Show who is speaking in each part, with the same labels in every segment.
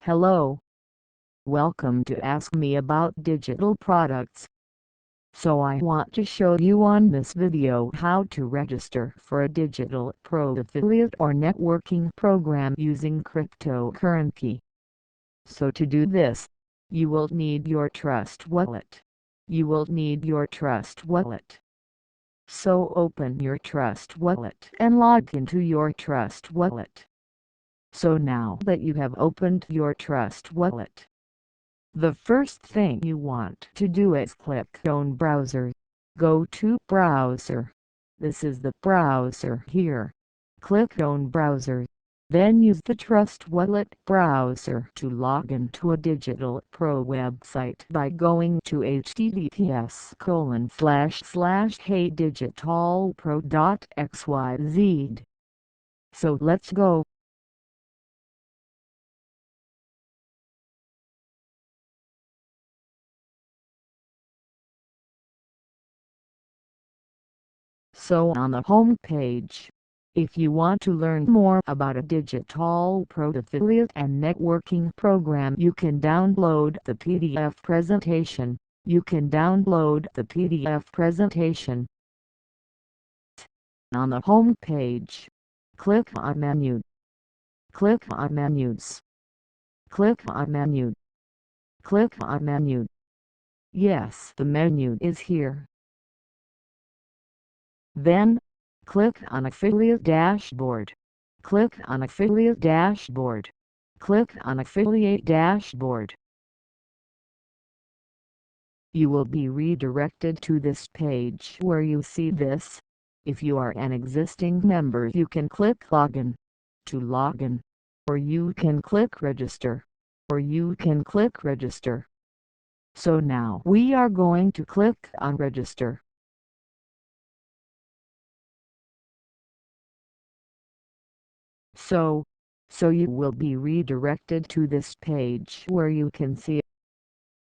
Speaker 1: Hello. Welcome to Ask Me About Digital Products. So I want to show you on this video how to register for a Adigitalpro affiliate or networking program using cryptocurrency. So to do this, you will need your Trust wallet. So open your Trust wallet and log into your Trust wallet. So now that you have opened your Trust wallet, the first thing you want to do is click on Browser. Go to Browser. This is the browser here. Click on Browser. Then use the Trust Wallet browser to log into a Adigitalpro website by going to https://heydigitalpro.xyz. So let's go. So on the home page, if you want to learn more about a Adigitalpro affiliate and networking program, you can download the PDF presentation. On the home page, click on Menu. Click on Menus. Click on Menu. Click on Menu. Yes, the menu is here. Then, click on Affiliate Dashboard. Click on Affiliate Dashboard. Click on Affiliate Dashboard. You will be redirected to this page where you see this. If you are an existing member, you can click Login to login, or you can click Register, So now we are going to click on Register. So you will be redirected to this page where you can see.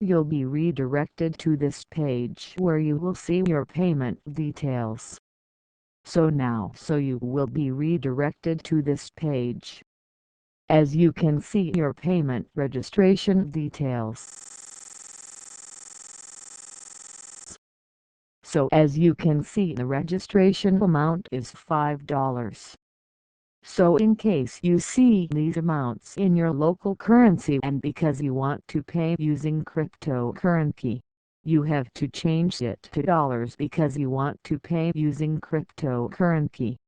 Speaker 1: You'll be redirected to this page where you will see your payment details. So you will be redirected to this page. As you can see your payment registration details. So as you can see, the registration amount is $5. So in case you see these amounts in your local currency and because you want to pay using cryptocurrency, you have to change it to dollars because you want to pay using cryptocurrency.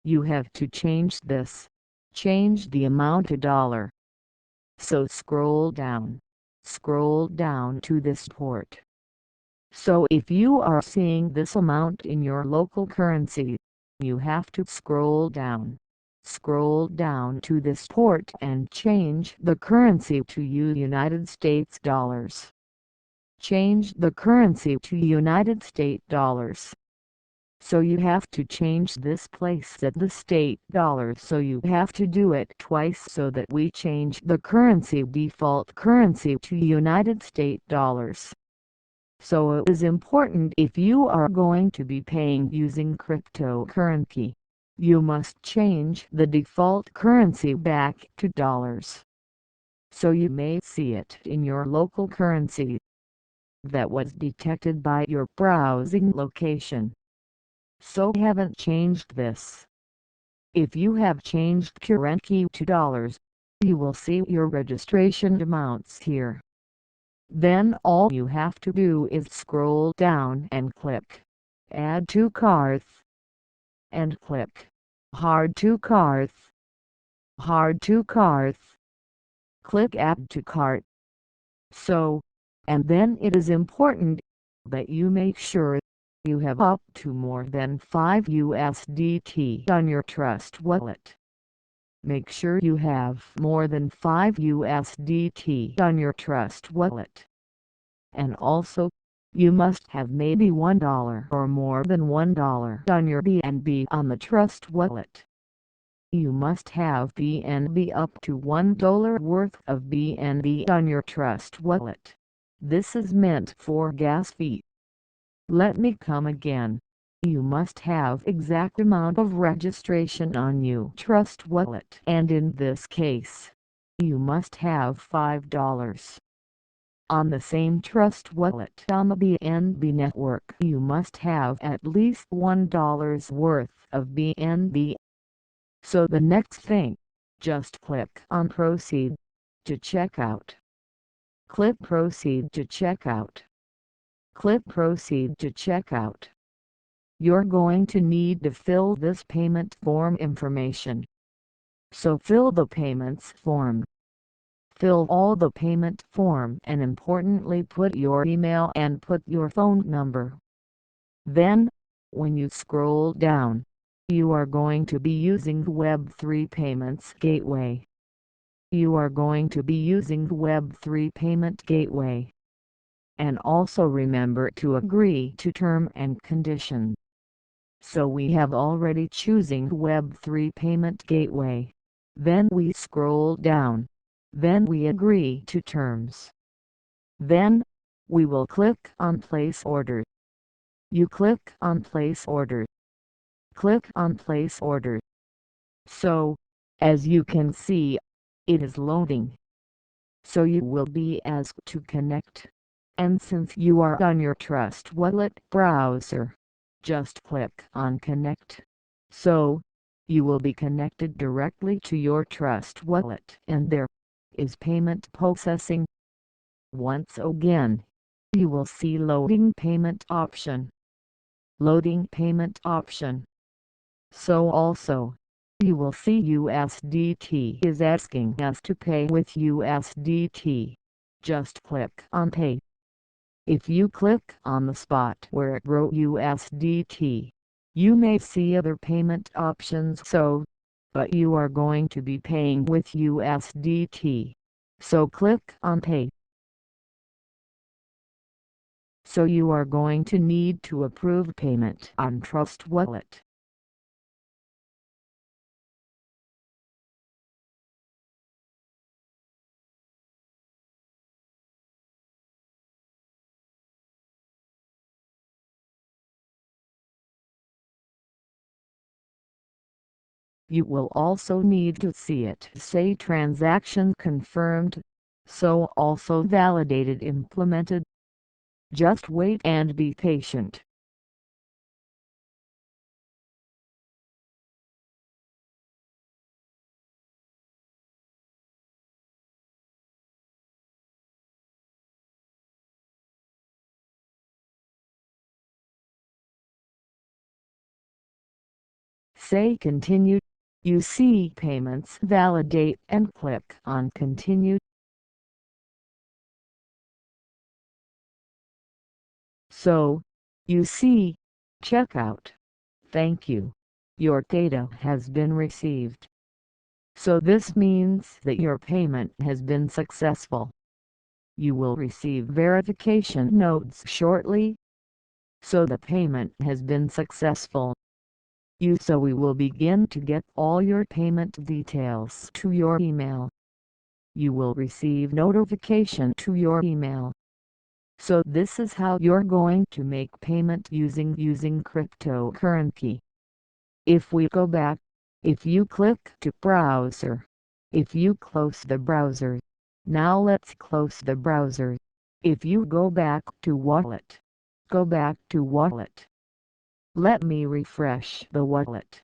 Speaker 1: You have to change this. Change the amount to dollar. So scroll down to this port. So if you are seeing this amount in your local currency, you have to scroll down to this port and change the currency to United States dollars. Change the currency to United States dollars. So you have to change this place at the state dollar, so you have to do it twice so that we change the default currency to United States dollars. So it is important if you are going to be paying using cryptocurrency, you must change the default currency back to dollars. So you may see it in your local currency that was detected by your browsing location. So haven't changed this. If you have changed currency to dollars, you will see your registration amounts here. Then all you have to do is scroll down and click Add to Cart and click Hard to Cart. Click Add to Cart. And then it is important that you make sure you have up to more than $5 on your Trust wallet. Make sure you have more than $5 on your Trust wallet. And also, you must have maybe $1 or more than $1 on your BNB on the Trust wallet. You must have BNB up to $1 worth of BNB on your Trust wallet. This is meant for gas fee. Let me come again. You must have exact amount of registration on your Trust wallet, and in this case, you must have $5. On the same trust wallet on the BNB network, you must have at least $1 worth of BNB. So the next thing, just click on Proceed to checkout. Click Proceed to checkout. Click Proceed to checkout. You're going to need to fill this payment form information. So fill the payments form. Fill all the payment form and importantly put your email and put your phone number. Then, when you scroll down, you are going to be using Web3 Payments Gateway. You are going to be using Web3 Payment Gateway. And also remember to agree to term and condition. So we have already choosing Web3 Payment Gateway. Then we scroll down. Then we agree to terms. Then, we will click on Place Order. You click on Place Order. Click on Place Order. So, as you can see, it is loading. So you will be asked to connect. And since you are on your Trust Wallet browser, just click on Connect. So, you will be connected directly to your Trust Wallet and there is payment processing. Once again, you will see Loading Payment option. Loading Payment option. So also, you will see USDT is asking us to pay with USDT. Just click on Pay. If you click on the spot where it wrote USDT, you may see other payment options but you are going to be paying with USDT. So click on Pay. So you are going to need to approve payment on Trust Wallet. You will also need to see it say transaction confirmed, so also validated implemented. Just wait and be patient. Say continue. You see payments validate and click on continue. So, you see, checkout. Thank you. Your data has been received. So this means that your payment has been successful. You will receive verification notes shortly. So the payment has been successful. So we will begin to get all your payment details to your email. You will receive notification to your email. So this is how you're going to make payment using cryptocurrency. If we go back, if you click to browser, if you close the browser, now let's close the browser. If you go back to wallet, go back to wallet. Let me refresh the wallet.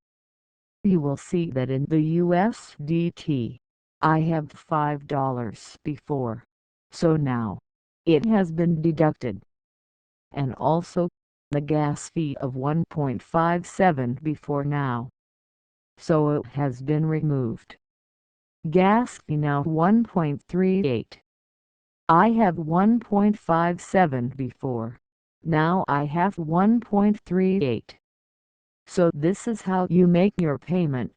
Speaker 1: You will see that in the USDT, I have $5 before. So now, it has been deducted. And also, the gas fee of 1.57 before now. So it has been removed. Gas fee now 1.38. I have 1.57 before. Now I have 1.38. So this is how you make your payment.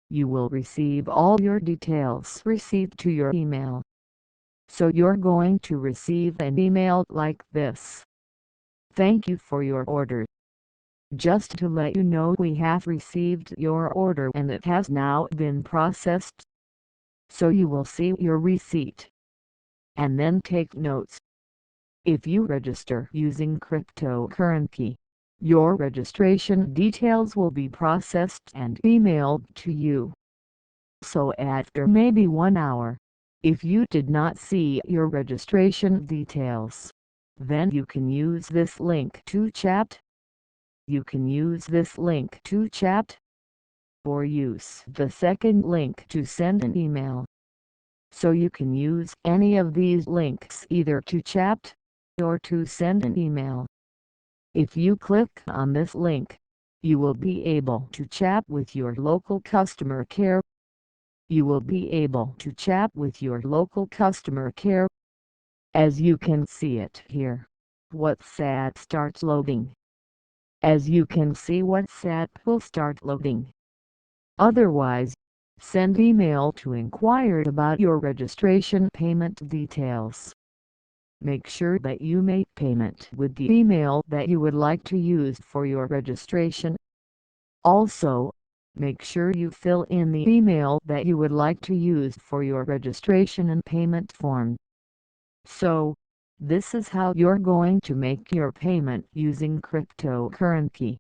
Speaker 1: You will receive all your details received to your email. So you're going to receive an email like this. Thank you for your order. Just to let you know, we have received your order and it has now been processed. So you will see your receipt. And then take notes. If you register using cryptocurrency, your registration details will be processed and emailed to you. So after maybe 1 hour, if you did not see your registration details, then you can use this link to chat. You can use this link to chat, or use the second link to send an email. So you can use any of these links either to chat or to send an email. If you click on this link, you will be able to chat with your local customer care. You will be able to chat with your local customer care. As you can see it here, WhatsApp starts loading. As you can see, WhatsApp will start loading. Otherwise, send email to inquire about your registration payment details. Make sure that you make payment with the email that you would like to use for your registration. Also, make sure you fill in the email that you would like to use for your registration and payment form. So, this is how you're going to make your payment using cryptocurrency.